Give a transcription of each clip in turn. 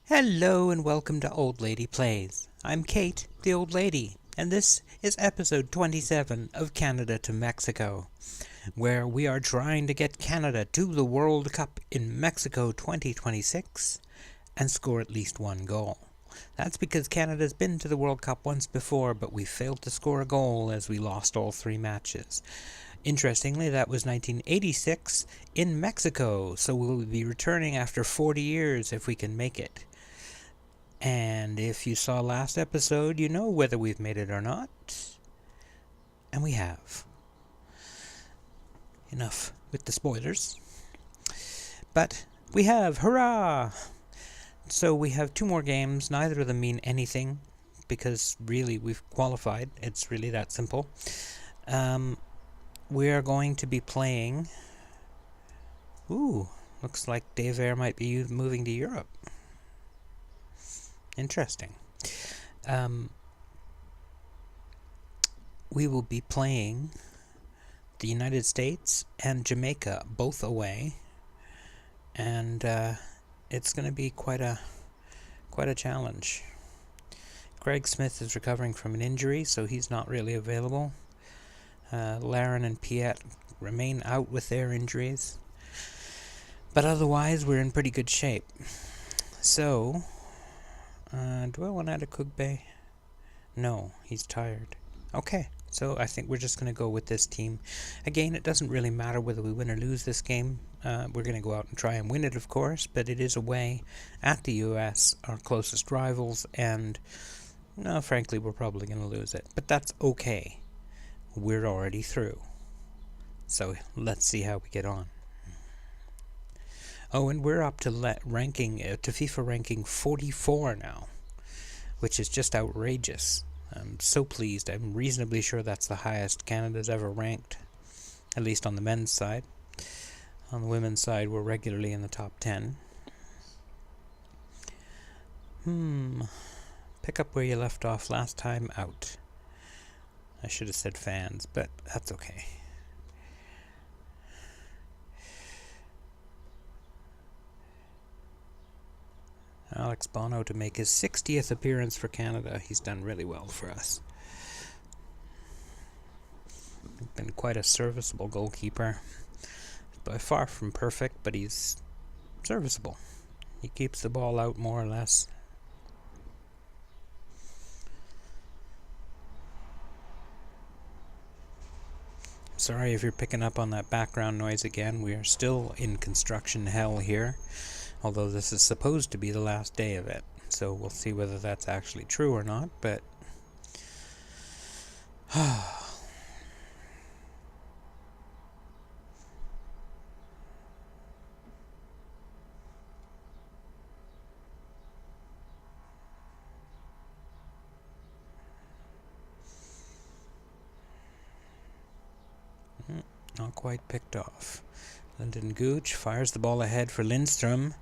Hello and welcome to Old Lady Plays. I'm Kate, the Old Lady, and this is episode 27 of Canada to Mexico, where we are trying to get Canada to the World Cup in Mexico 2026 and score at least one goal. That's because Canada's been to the World Cup once before, but we failed to score a goal as we lost all three matches. Interestingly, that was 1986 in Mexico, so we'll be returning after 40 years if we can make it. And if you saw last episode, you know whether we've made it or not. And we have. Enough with the spoilers. But we have, hurrah! So we have two more games. Neither of them mean anything, because really we've qualified. It's really that simple. We are going to be playing... Ooh, looks like Dave Air might be moving to Europe. Interesting. We will be playing the United States and Jamaica, both away, and it's going to be quite a challenge. Craig Smith is recovering from an injury, so he's not really available. Laren and Piet remain out with their injuries, but otherwise we're in pretty good shape. So... do I want to add a Kugbe? No, he's tired. Okay, so I think we're just going to go with this team. Again, it doesn't really matter whether we win or lose this game. We're going to go out and try and win it, of course, but it is away at the US, our closest rivals, and no, frankly, we're probably going to lose it. But that's okay. We're already through. So let's see how we get on. Oh, and we're up to FIFA ranking 44 now, which is just outrageous. I'm so pleased. I'm reasonably sure that's the highest Canada's ever ranked, at least on the men's side. On the women's side, we're regularly in the top 10. Pick up where you left off last time out. I should have said fans, but that's okay. Alex Bono to make his 60th appearance for Canada. He's done really well for us. Been quite a serviceable goalkeeper. By far from perfect, but he's serviceable. He keeps the ball out more or less. Sorry if you're picking up on that background noise again. We are still in construction hell here. Although this is supposed to be the last day of it. So we'll see whether that's actually true or not, but... Not quite picked off. Lyndon Gooch fires the ball ahead for Lindstrom.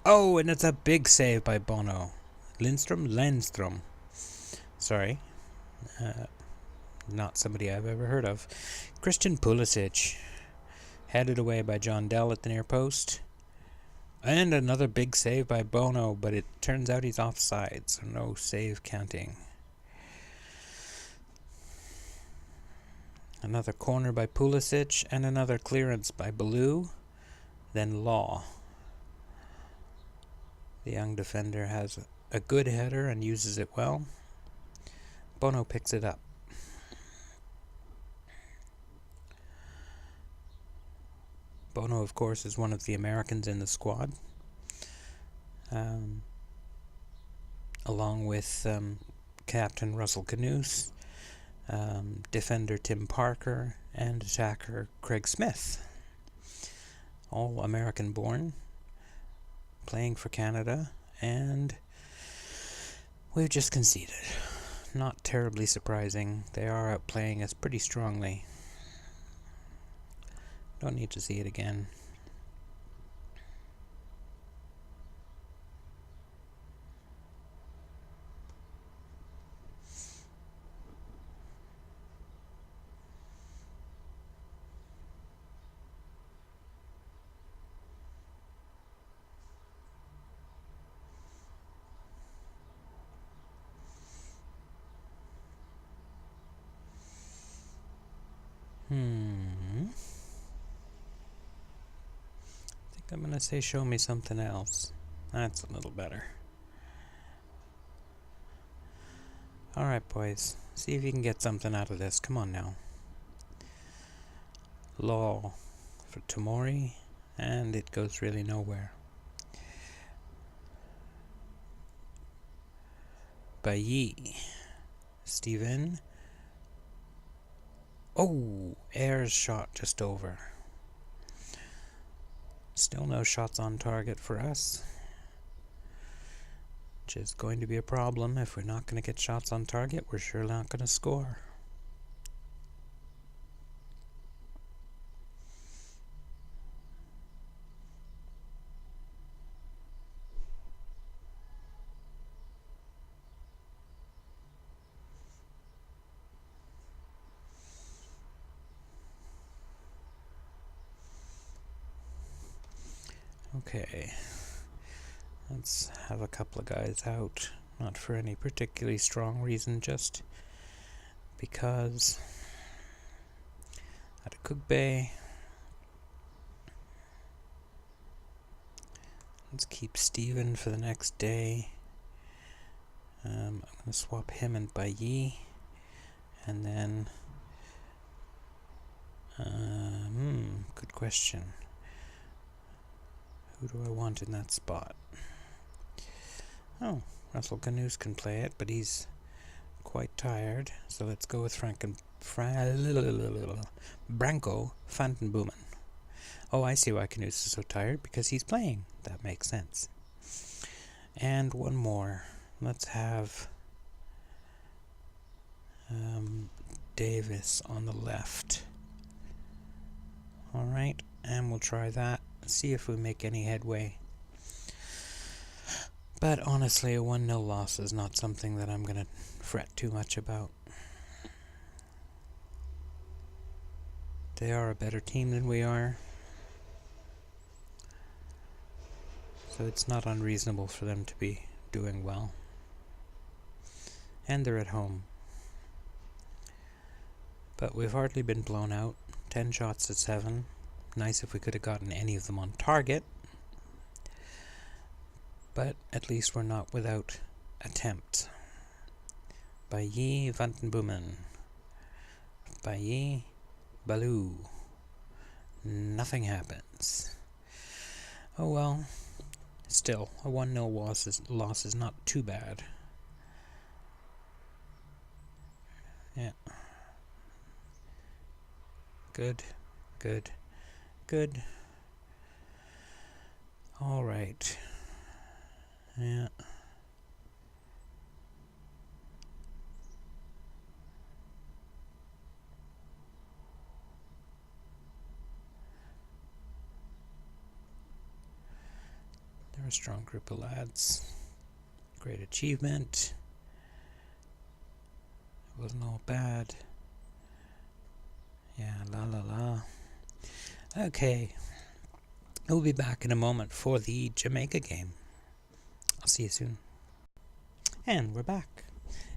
Oh, and it's a big save by Bono. Lindstrom. Sorry. Not somebody I've ever heard of. Christian Pulisic. Headed away by John Dell at the near post. And another big save by Bono, but it turns out he's offside, so no save counting. Another corner by Pulisic, and another clearance by Ballou. Then Law. The young defender has a good header and uses it well. Bono picks it up. Bono, of course, is one of the Americans in the squad. Along with Captain Russell Canoose, defender Tim Parker, and attacker Craig Smith. All American-born. Playing for Canada, and we've just conceded. Not terribly surprising. They are outplaying us pretty strongly. Don't need to see it again. I think I'm gonna say show me something else. That's a little better. Alright, boys. See if you can get something out of this. Come on now. Law for Tomori, and it goes really nowhere. Bayi. Steven. Oh, Ayers shot just over. Still no shots on target for us, which is going to be a problem. If we're not going to get shots on target, we're sure not going to score. Okay, let's have a couple of guys out. Not for any particularly strong reason, just because at a Cook Bay. Let's keep Steven for the next day. I'm going to swap him and Bayi. And then... good question. Who do I want in that spot? Oh, Russell Canoes can play it, but he's quite tired. So let's go with Branko Fantenboomen. Oh, I see why Canoes is so tired, because he's playing. That makes sense. And one more. Let's have Davis on the left. Alright, and we'll try that. See if we make any headway. But honestly, a 1-0 loss is not something that I'm going to fret too much about. They are a better team than we are. So it's not unreasonable for them to be doing well. And they're at home. But we've hardly been blown out. 10 shots to 7. Nice if we could have gotten any of them on target. But at least we're not without attempt. Bayi Vandenboomen. Bayi Baloo. Nothing happens. Oh well. Still, a 1-0 loss is not too bad. Yeah. Good. Good. Good. Alright. Yeah. They're a strong group of lads. Great achievement. It wasn't all bad. Yeah, la la la. Okay. We'll be back in a moment for the Jamaica game. I'll see you soon. And we're back.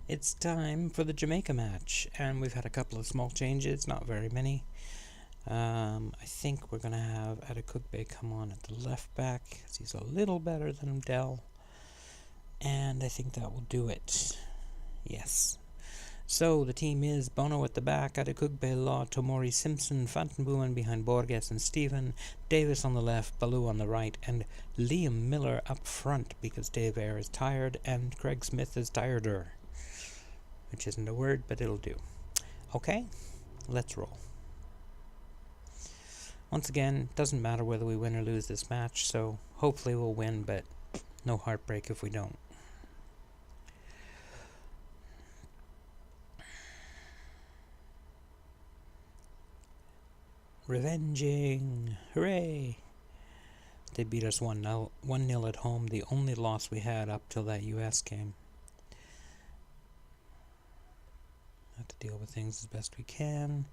It's time for the Jamaica match, and we've had a couple of small changes, not very many. I think we're going to have Adekugbe come on at the left back, because he's a little better than Dell. And I think that will do it. Yes. So the team is Bono at the back, Adekugbe, Law, Tomori, Simpson, Fantenboomen behind Borges and Stephen, Davis on the left, Baloo on the right, and Liam Miller up front because Dave Eyre is tired and Craig Smith is tireder. Which isn't a word, but it'll do. Okay, let's roll. Once again, doesn't matter whether we win or lose this match, so hopefully we'll win, but no heartbreak if we don't. Revenging! Hooray! They beat us 1-0 at home, the only loss we had up till that US game. Have to deal with things as best we can.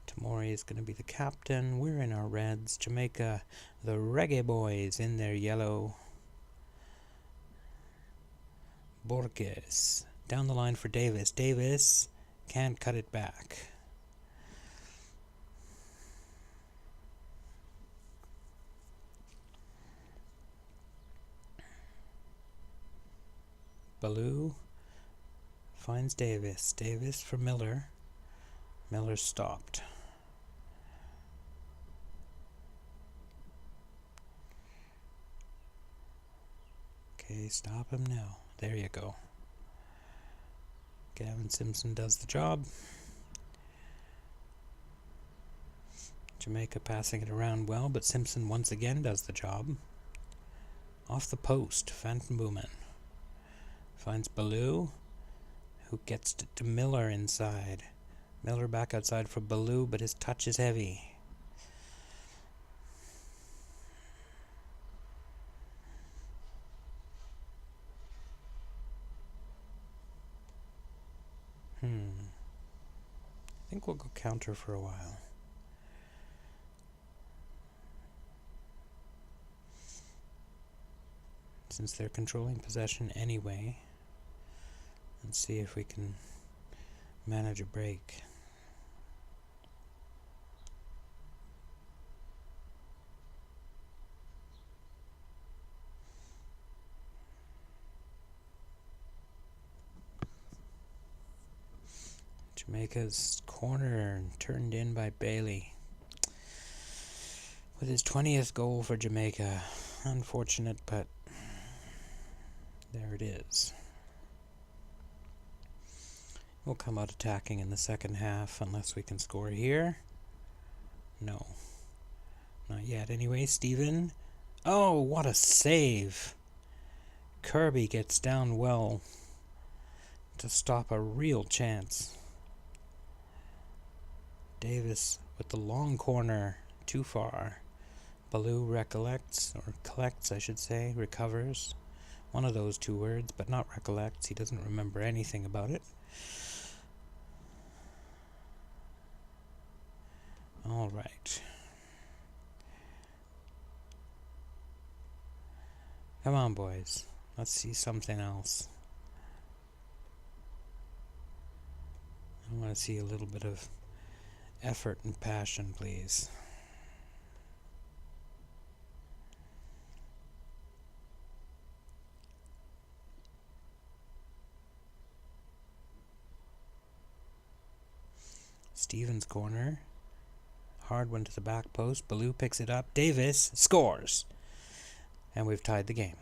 Tomori is going to be the captain. We're in our reds. Jamaica, the Reggae Boys in their yellow. Borges. Down the line for Davis. Davis can't cut it back. Baloo finds Davis. Davis for Miller. Miller stopped. Okay, stop him now. There you go. Gavin Simpson does the job. Jamaica passing it around well, but Simpson once again does the job. Off the post, Phantom Boomin finds Baloo, who gets to Miller inside. Miller back outside for Baloo, but his touch is heavy. I think we'll go counter for a while. Since they're controlling possession anyway, and see if we can manage a break. Jamaica's corner turned in by Bailey with his 20th goal for Jamaica. Unfortunate, but there it is. We'll come out attacking in the second half unless we can score here. No. Not yet. Anyway, Steven. Oh, what a save! Kirby gets down well to stop a real chance. Davis with the long corner, too far. Baloo recollects, or collects I should say, recovers. One of those two words, but not recollects. He doesn't remember anything about it. All right. Come on, boys. Let's see something else. I want to see a little bit of effort and passion, please. Stevens' corner. Hard one to the back post. Baloo picks it up. Davis scores. And we've tied the game.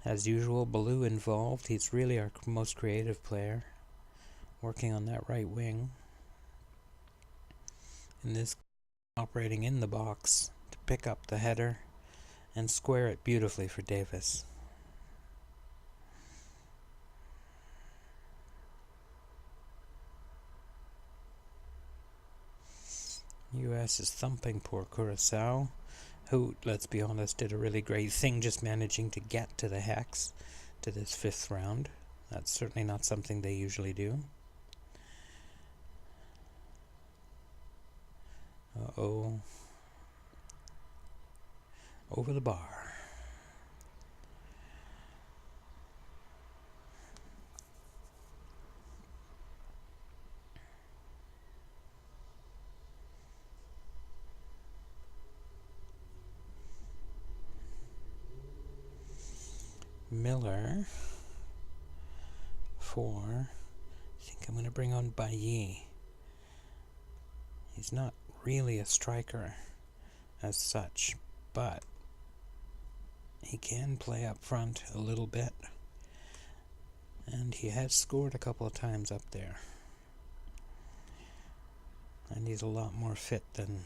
As usual, Baloo involved. He's really our most creative player. Working on that right wing. In this, operating in the box to pick up the header and square it beautifully for Davis. US is thumping poor Curacao, who, let's be honest, did a really great thing just managing to get to the Hex, to this 5th round. That's certainly not something they usually do. Uh-oh. Over the bar. Miller for, I think I'm going to bring on Bailly. He's not really a striker as such, but he can play up front a little bit, and he has scored a couple of times up there, and he's a lot more fit than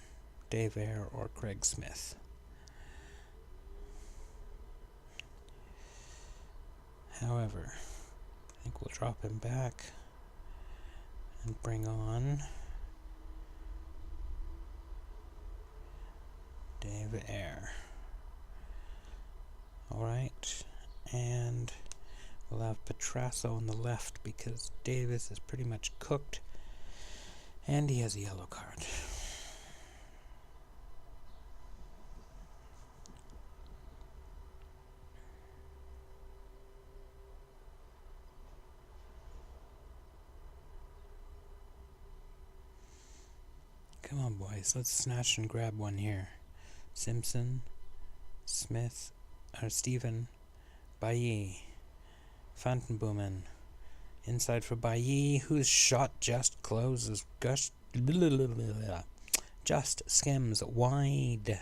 Dave Eyre or Craig Smith. However, I think we'll drop him back and bring on Dave Eyre. Alright, and we'll have Petrasso on the left because Davis is pretty much cooked and he has a yellow card. Come on, boys, let's snatch and grab one here. Simpson, Smith, or Stephen, Bailly. Fountain Boomin. Inside for Bailly, whose shot just closes. Just skims wide.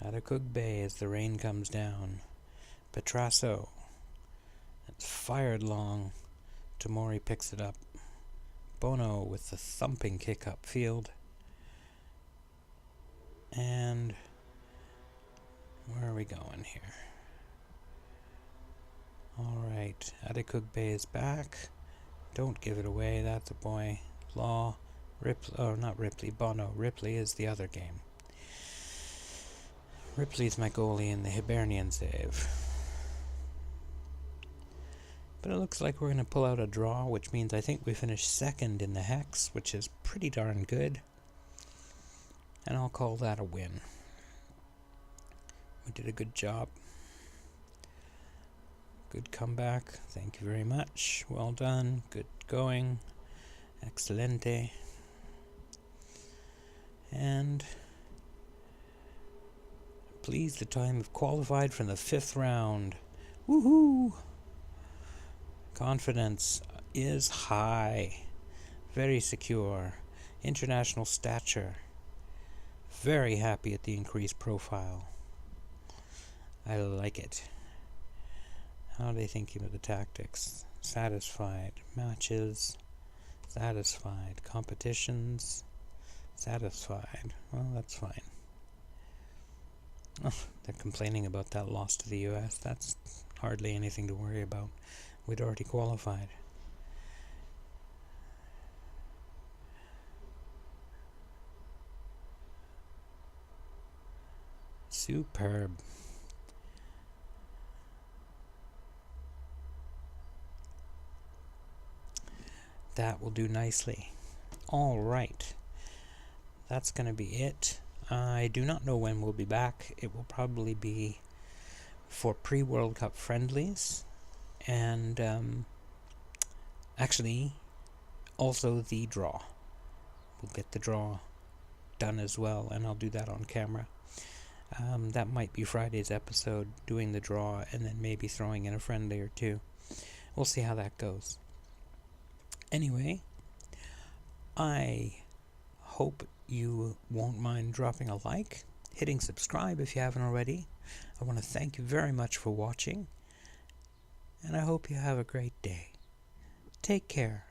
Out of Cook Bay as the rain comes down. Petrasso. It's fired long. Tamori picks it up. Bono with the thumping kick upfield. And where are we going here? Alright, Adecook Bay is back. Don't give it away, that's a boy. Law, Ripley, oh not Ripley, Bono. Ripley is the other game. Ripley's my goalie in the Hibernian save. But it looks like we're going to pull out a draw, which means I think we finish second in the Hex, which is pretty darn good. And I'll call that a win. We did a good job. Good comeback. Thank you very much. Well done. Good going. Excelente. And please, the time have qualified from the 5th round. Woohoo! Confidence is high. Very secure. International stature. Very happy at the increased profile. I like it. How are they thinking of the tactics? Satisfied. Matches. Satisfied. Competitions. Satisfied. Well, that's fine. Oh, they're complaining about that loss to the US. That's hardly anything to worry about. We'd already qualified. Superb. That will do nicely. All right. That's going to be it. I do not know when we'll be back. It will probably be for pre-World Cup friendlies. And actually, also the draw. We'll get the draw done as well, and I'll do that on camera. That might be Friday's episode, doing the draw, and then maybe throwing in a friendly or two. We'll see how that goes. Anyway, I hope you won't mind dropping a like, hitting subscribe if you haven't already. I want to thank you very much for watching, and I hope you have a great day. Take care.